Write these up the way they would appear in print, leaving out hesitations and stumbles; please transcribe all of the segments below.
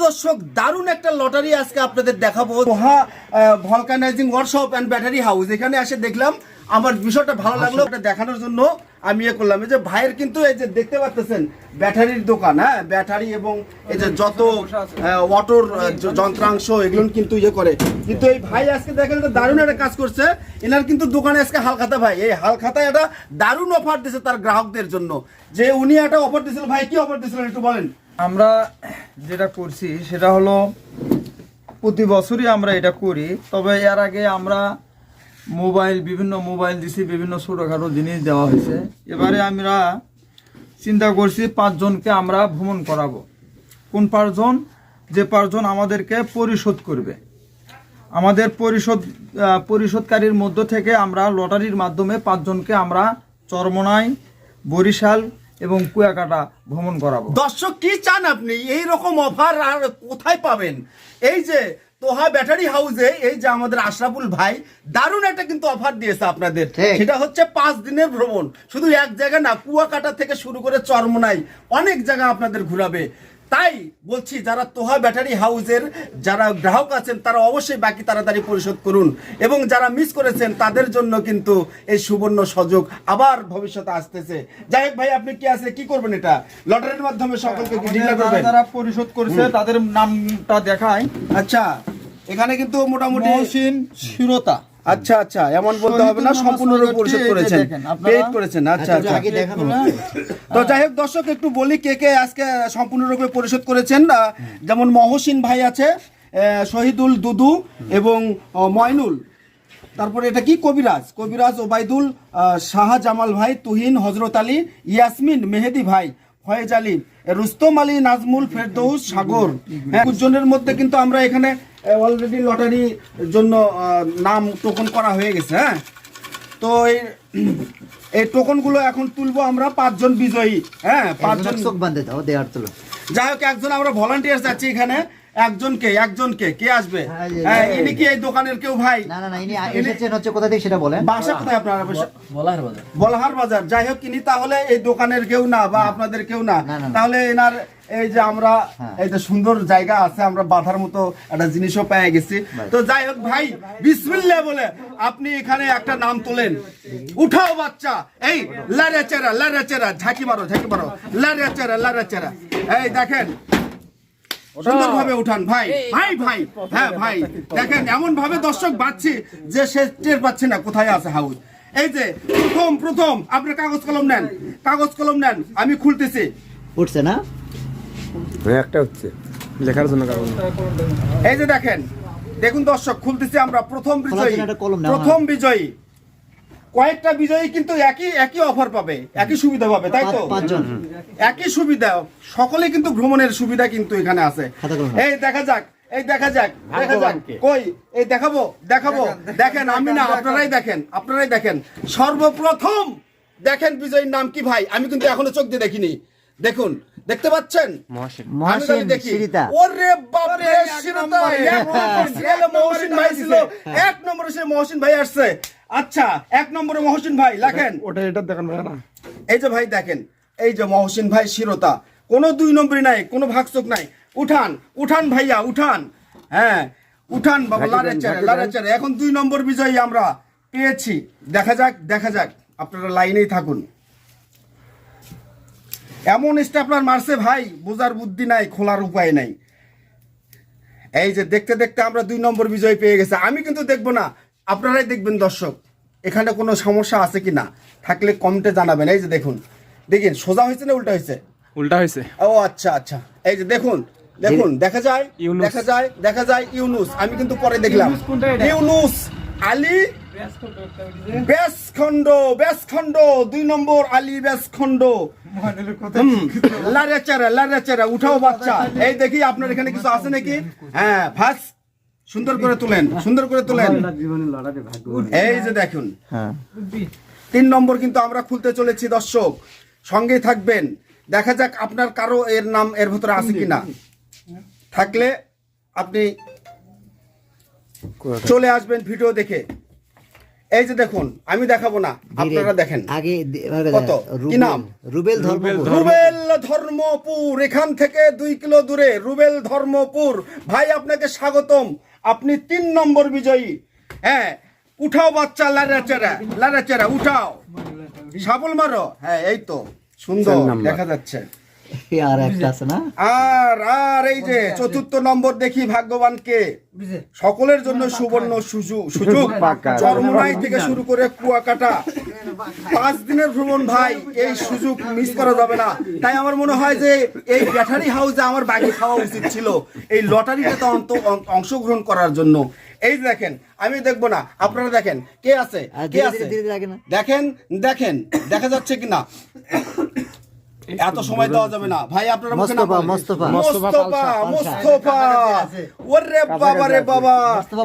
দর্শক, দারুণ একটা লটারি আজকে আপনাদের দেখাবো। Doha vulcanizing workshop and battery house, এখানে এসে দেখলাম, আমার বিষয়টা ভালো লাগলো, এটা দেখানোর জন্য আমি করলাম। এই যে ভাইয়ের কিন্তু এই যে দেখতে পাচ্ছেন ব্যাটারির দোকান, হ্যাঁ, ব্যাটারি এবং এই যে যত অটোর যন্ত্রাংশ এগুলো কিন্তু করে। কিন্তু এই ভাই আজকে দেখেন দারুণ একটা কাজ করছে। এনার কিন্তু দোকানে আজকে হালখাতা ভাই, এই হালখাতায় একটা দারুণ অফার দিয়েছে তার গ্রাহকদের জন্য। যে উনি একটা অফার দিয়েছিল, ভাই কি অফার দিয়েছিলেন একটু বলেন। আমরা যেটা করছি সেটা হলো প্রতি বছরই আমরা এটা করি, তবে এর আগে আমরা বিভিন্ন মোবাইল দিছি, বিভিন্ন ছোটোখাটো জিনিস দেওয়া হয়েছে। এবারে আমরা চিন্তা করছি 5 জনকে আমরা ভ্রমণ করাবো। কোন 5 জন? যে 5 জন আমাদেরকে পরিশোধ করবে। আমাদের পরিশোধকারীর মধ্য থেকে আমরা লটারির মাধ্যমে 5 জনকে আমরা চরমোনাই, বরিশাল এবং কুয়াকাটা ভ্রমণ করাবো। দর্শক কি চান আপনি? এই রকম অফার আর কোথায় পাবেন? এই যে তোহা ব্যাটারি হাউসে এই যে আমাদের আশরাফুল ভাই দারুণ একটা কিন্তু অফার দিয়েছে আপনাদের। সেটা হচ্ছে 5 দিনের ভ্রমণ, শুধু এক জায়গা না, কুয়াকাটা থেকে শুরু করে চরমোনাই অনেক জায়গা আপনাদের ঘুরাবে। তাই বলছি, যারা তোহা ব্যাটারি হাউসের যারা গ্রাহক আছেন তারা অবশ্যই বাকি তাড়াতাড়ি পরিশোধ করুন, এবং যারা মিস করেছেন তাদের জন্য কিন্তু এই সুবর্ণ সুযোগ আবার ভবিষ্যতে আসতেছে। যাই হোক ভাই, আপনি কি আছে কি করবেন? এটা লটারির মাধ্যমে সকলকে ডিক্লেয়ার করবেন। যারা পরিশোধ করেছে তাদের নামটা দেখায়। আচ্ছা, এখানে কিন্তু মোটামুটি মহসিন শিরোতা। আচ্ছা আচ্ছা, এমন বলতে হবে না, সম্পূর্ণরূপে পরিশোধ করেছেন, পেইড করেছেন। আচ্ছা আচ্ছা, তো যাই হোক দর্শক, একটু বলি কে কে আজকে সম্পূর্ণরূপে পরিশোধ করেছেন। যেমন মহসিন ভাই আছে, শহীদুল দুদু এবং ময়নুল, তারপরে এটা কি কবিরাজ ওবায়দুল, শাহজামাল ভাই, তুহিন, হজরত আলী, ইয়াসমিন, মেহেদি ভাই, ফয়েজ আলী, রুস্তম আলী, নাজমুল, ফেরদৌস, সাগর। হ্যাঁ, 20 জনের মধ্যে কিন্তু আমরা এখানে অলরেডি লটারির জন্য নাম টোকন করা হয়ে গেছে। হ্যাঁ, তো এই টোকনগুলো এখন তুলবো আমরা 5 জন বিজয়ী। হ্যাঁ, 5 জন চোখ বাঁধে দাও, দেওয়ার তুলো। যাই হোক, একজন আমরা ভলান্টিয়ার যাচ্ছি এখানে, একজনকে কে আসবে? ইনি কি এই দোকানের কেউ ভাই? না না না, ইনি এসেছেন হচ্ছে কোথা থেকে সেটা বলেন। বাসা কোথায় আপনার? বলাহার বাজার। যাই হোক, ইনি তাহলে এই দোকানের কেউ না বা আপনাদের কেউ না, তাহলে এনার এই যে আমরা এই যে সুন্দর জায়গা আছে, আমরা বাধার মতো একটা জিনিসও পেয়ে গেছি। তো যাই হোক ভাই, বিসমিল্লাহ বলে আপনি এখানে একটা নাম তোলেন। উঠাও বাচ্চা, এই লারেচেরা, ঝাঁকি মারো, লারেচেরা। এই দেখেন, সুন্দরভাবে উঠান ভাই। হ্যাঁ ভাই, দেখেন এমন ভাবে দর্শক বাচ্ছি যে সে টের পাচ্ছে না কোথায় আছে হাউস। এই যে প্রথম আপনি কাগজ কলম নেন, আমি খুলতেছি। উঠছে না, একটা হচ্ছে লেখার জন্য কাগজ। এই যে দেখুন দর্শক, খুলতেছি আমরা প্রথম বিজয়ী। কয়েকটা বিজয়ী কিন্তু একই অফার পাবে, একই সুবিধা পাবে, তাই তো? 5 জন একই সুবিধা, সকলে কিন্তু ভ্রমণের সুবিধা কিন্তু এখানে আছে। এই দেখা যাক কই, এই দেখাবো। দেখেন, আমি না, আপনারাই দেখেন। সর্বপ্রথম দেখেন বিজয়ীর নাম কি ভাই, আমি কিন্তু এখনো চোখ দিয়ে দেখিনি। দেখুন, দেখতে পাচ্ছেন? মহসিন শিরিতা। ওরে বাপ রে, শিরিতা। মহসিন ভাই ছিল 1 নম্বরে, সে মহসিন ভাই আসছে। আচ্ছা, 1 নম্বরে মহসিন ভাই লেখেন। এটা দেখেন ভাই না, এই যে ভাই দেখেন, এই যে মহসিন ভাই শিরোতা, কোনো 2 নম্বরই নাই, কোনো ভাগচোক নাই। উঠান ভাইয়া, উঠান। হ্যাঁ, উঠান বাবা, লারেচারে। এখন 2 নম্বর বিজয়ী আমরা পেয়েছি। দেখা যাক, আপনারা লাইনেই থাকুন। এমন স্টেপলার মারছে ভাই, বোঝার বুদ্ধি নাই, খোলার উপায় নাই। এই যে দেখতে আমরা 2 নম্বর বিজয় পেয়ে গেছে। আমি কিন্তু দেখবো না, আপনারাই দেখবেন দর্শক, এখানে কোনো সমস্যা আছে কি না, থাকলে কমেন্টে জানাবেন। এই যে দেখেন, সোজা হয়েছে না উল্টা হয়েছে? ও আচ্ছা, এই যে দেখুন, দেখা যায় ইউনুস। আমি কিন্তু পরে দেখলাম ইউনুস আলী বেশখন্ড, 2 নম্বর আলী বেশখন্ড। লারেচারা, উঠাও বাচ্চা। এই দেখি আপনার এখানে কিছু আছে নাকি? হ্যাঁ, ফার্স্ট সুন্দর করে তোলেন। এই যে দেখুন, 3 নম্বর কিন্তু আমরা খুলতে চলেছি দর্শক, সঙ্গেই থাকবেন। দেখা যাক আপনার কারো এর নাম এর ভিতরে আছে কিনা, থাকলে আপনি চলে আসবেন ভিডিও দেখে। এই যে দেখুন, আমি দেখাবো না, আপনারা দেখেন। আগে কত? কি নাম? রুবেল ধর্মপুর। রুবেল ধর্মপুর, এখান থেকে 2 কিলো দূরে রুবেল ধর্মপুর। ভাই আপনাকে স্বাগতম, আপনি 3 নম্বর বিজয়ী। হ্যাঁ, উঠাও বাচ্চা, লাড়াচাড়া উঠাও, শাবল মারো। হ্যাঁ, এই তো সুন্দর দেখা যাচ্ছে। আর একটা আছে না? আর এই যে 4র্থ নম্বর, দেখি ভাগ্যবানকে। সকলের জন্য সুবর্ণ সুযোগ। চরমোনাই থেকে শুরু করে কুয়াকাটা 5 দিনের ভ্রমণ ভাই, এই সুযোগ মিস করা যাবে না। তাই আমার মনে হয় যে এই ব্যাটারি হাউসে আমার বাকি খাওয়া উচিত ছিল, এই লটারিতে অংশগ্রহণ করার জন্য। এই দেখেন, আমি দেখবো না, আপনারা দেখেন কে আছে, কে আছে দেখেন, দেখা যাচ্ছে কিনা। এত সময় দেওয়া যাবে না ভাই, আপনারা মুখে না বলেন। মোস্তফা, ওরে বাবা রে বাবা,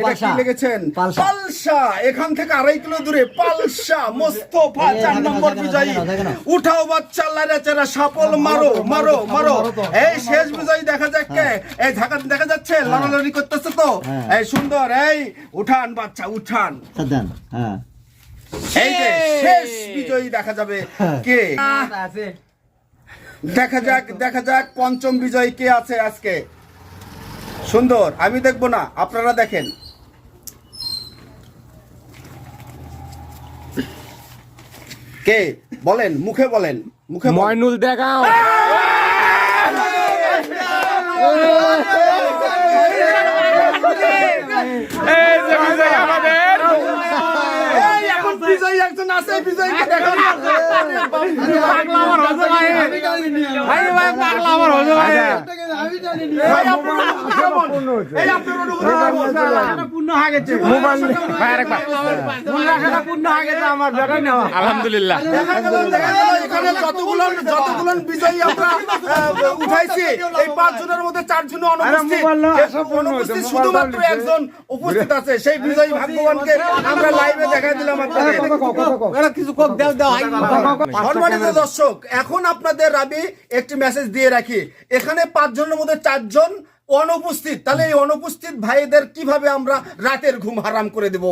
এটা কি লিখেছেন? পালসা, এখান থেকে 2.5 কিলো দূরে পালসা। মোস্তফা 4 নম্বর বিজয়ী। উঠাও বাচ্চা, লাড়াচাড়া, সাপল মারো মারো মারো। এই শেষ বিজয়ী দেখা যাচ্ছে, এই দেখা যাচ্ছে, লড়ালড়ি করতেছে তো। এই সুন্দর, এই উঠান বাচ্চা, উঠান। এই যে শেষ বিজয়ী দেখা যাবে কে। দেখা যাক 5ম বিজয় কে আছে আজকে। সুন্দর, আমি দেখবো না, আপনারা দেখেন। কে বলেন, মুখে বলেন, মুখে বলেন। ময়নুল দেখাও। এই যে বিজয় আমাদের। এই এখন বিজয় একজন আছে, বিজয়কে দেখান। পাগলা আমার হজে ভাই। ভাই পাগলা আমার হজে ভাই। ভাই আপনারা এই আপনারা পূর্ণ হয়ে গেছে। মোবাইল ভাই আরেকবার। পূর্ণ হয়ে গেছে আমার ব্যাটারি নেওয়া। আলহামদুলিল্লাহ। দেখা গেল এখানে যতগুলো বিজয়ী আমরা উঠাইছি, এই 5 জনের মধ্যে 4 জন অনুপস্থিত, শুধুমাত্র একজন উপস্থিত আছে। সেই বিজয়ী ভাগ্যবানকে আমরা লাইভে দেখাই দিলাম আপনাদের। সম্মানিত দর্শক, এখন আপনাদের আমি একটি মেসেজ দিয়ে রাখি। এখানে 5 জনের মধ্যে 4 জন অনুপস্থিত, তাহলে এই অনুপস্থিত ভাইদের কিভাবে আমরা রাতের ঘুম হারাম করে দেব?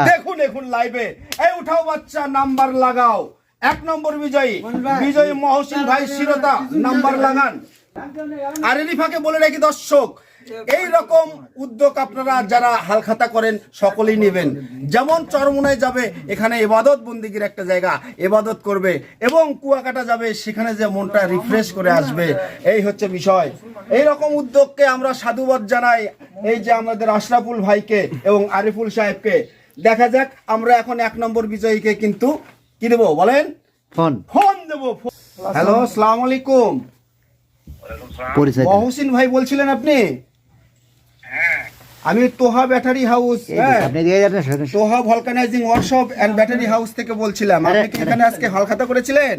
দেখুন এখন লাইভে। এই উঠাও বাচ্চা, নাম্বার লাগাও। 1 নম্বর বিজয়ী মহসিন ভাই শিরোতা, নাম্বার লাগান। আর রিফাকে বলে রাখি দর্শক, এই রকম উদ্যোগ আপনারা যারা হালখাতা করেন সকলেই নেবেন। যেমন চরমোনাই যাবে, এখানে ইবাদত বন্দিগির একটা জায়গা, ইবাদত করবে, এবং কুয়াকাটা যাবে, সেখানে যে মনটা রিফ্রেশ করে আসবে, এই হচ্ছে বিষয়। এই রকম উদ্যোগকে আমরা সাধুবাদ জানাই, এই যে আমাদের আশরাফুল ভাইকে এবং আরিফুল সাহেবকে। দেখা যাক, আমরা এখন 1 নম্বর বিজয়ীকে কিন্তু কি দেবো বলেন? ফোন দেবো। হ্যালো, আসসালামু আলাইকুম। মহসিন ভাই বলছিলেন আপনি? আমি Toha battery house, Toha vulcanising workshop and battery house থেকে বলছিলাম। আপনি কি এখানে আজকে হালখাতা করেছিলেন?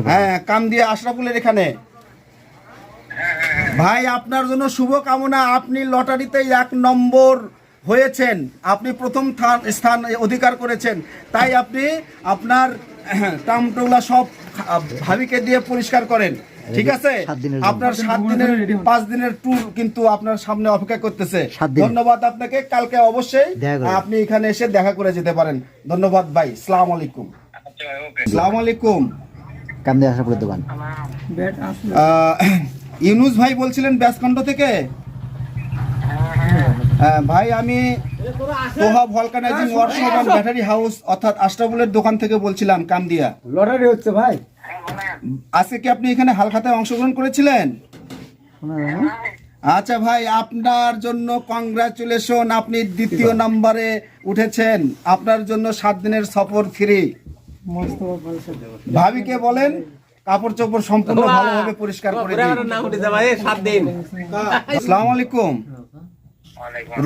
হ্যাঁ, কামদিয়া আশরাফুলের এখানে। ভাই আপনার জন্য শুভ কামনা, আপনি লটারিতে 1 নম্বর হয়েছেন, আপনি প্রথম স্থান অধিকার করেছেন। তাই আপনি আপনার টামটোলা সব ভাবিকে দিয়ে পরিষ্কার করেন, ঠিক আছে? আপনার 5 দিনের ট্যুর কিন্তু আপনার সামনে অপেক্ষা করতেছে। ধন্যবাদ আপনাকে, কালকে অবশ্যই আপনি এখানে এসে দেখা করে যেতে পারেন। ধন্যবাদ ভাই, আসসালামু আলাইকুম। আসসালামু আলাইকুম। কামদিয়া আশরাফুলের দোকান। ইউনুস ভাই বলছিলেন ব্যাসখণ্ড থেকে? ভাই আমি Toha vulcanising workshop and battery house অর্থাৎ আশরাফুলের দোকান থেকে বলছিলাম, কামদিয়া। লটারি হচ্ছে ভাই। আজকে কি আপনি এখানে হালখাতায় অংশগ্রহণ করেছিলেন? আচ্ছা ভাই, আপনার জন্য কংগ্রাচুলেশন, আপনি 2য় নম্বরে উঠেছেন। আপনার জন্য 7 দিনের সফর ফ্রি। ভাবিকে বলেন কাপড় চোপড় সম্পূর্ণ ভালোভাবে পরিষ্কার করে দিন। আসসালামু আলাইকুম।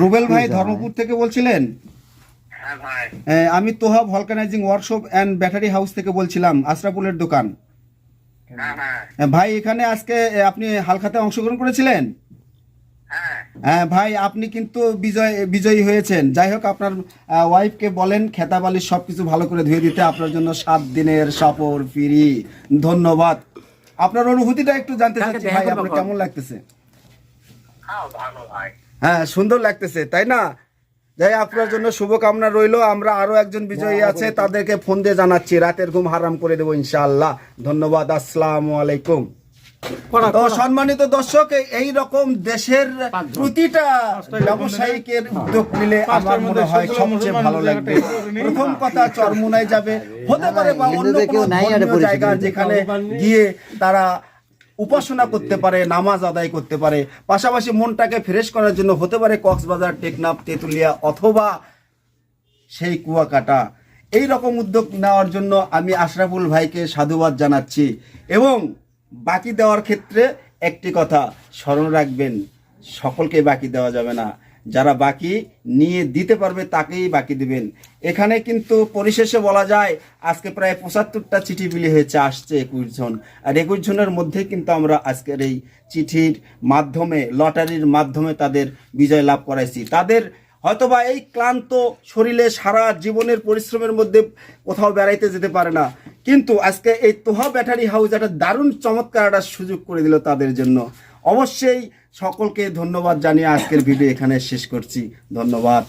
রুবেল ভাই ধর্মপুর থেকে বলছিলেন? আমি Toha vulcanising workshop and battery house থেকে বলছিলাম, আশরাফুলের দোকান। ভাই এখানে আজকে আপনি হালখাতায় অংশগ্রহণ করেছিলেন? হ্যাঁ ভাই, আপনি কিন্তু বিজয়ী হয়েছেন। যাই হোক, আপনার ওয়াইফকে বলেন খেতাবালি সবকিছু ভালো করে ধুয়ে দিতে। আপনার জন্য 7 দিনের সফর ফ্রি। ধন্যবাদ। আপনার অনুভূতিটা একটু জানতে চাচ্ছি ভাই, আপনার কেমন লাগতেছে? হ্যাঁ, সুন্দর লাগতেছে তাই না? যাই আপনার জন্য শুভকামনা রইলো। আমরা আরো একজন বিজয়ী আছে, তাদেরকে ফোন দিয়ে জানাচ্ছি, রাতের ঘুম হারাম করে দেবো ইনশাআল্লাহ। ধন্যবাদ, আসসালামু আলাইকুম। তো সম্মানিত দর্শক, এই রকম দেশের প্রতিটা ব্যবসায়িকের উদ্যোগ নিলে আমার মনে হয় সবচেয়ে ভালো লাগবে। প্রথম কথা, চরমুনায় যাবে, হতে পারে বা অন্য কোনো ধর্মীয় জায়গা যেখানে গিয়ে তারা উপাসনা করতে পারে, নামাজ আদায় করতে পারে, পাশাপাশি মনটাকে ফ্রেশ করার জন্য হতে পারে কক্সবাজার, টেকনাফ, তেঁতুলিয়া অথবা সেই কুয়াকাটা। এই রকম উদ্যোগ নেওয়ার জন্য আমি আশরাফুল ভাইকে সাধুবাদ জানাচ্ছি। এবং বাকি দেওয়ার ক্ষেত্রে একটি কথা স্মরণ রাখবেন, সকলকে বাকি দেওয়া যাবে না, যারা বাকি নিয়ে দিতে পারবে তাকেই বাকি দিবেন। এখানে কিন্তু পরিশেষে বলা যায় আজকে প্রায় ৭৫টা চিঠি বিলি হয়েছে, আসছে ২১ জন। আর ২১ জনের মধ্যে কিন্তু আমরা আজকের এই চিঠির মাধ্যমে, লটারির মাধ্যমে তাদের বিজয় লাভ করাইছি। তাদের হয়তোবা এই ক্লান্ত শরীরে সারা জীবনের পরিশ্রমের মধ্যে কোথাও বেড়াইতে যেতে পারে না, কিন্তু আজকে এই তোহা ব্যাটারি হাউস একটা দারুণ চমৎকার একটা সুযোগ করে দিল তাদের জন্য। অবশ্যই সকলকে ধন্যবাদ জানিয়ে আজকের ভিডিও এখানে শেষ করছি। ধন্যবাদ।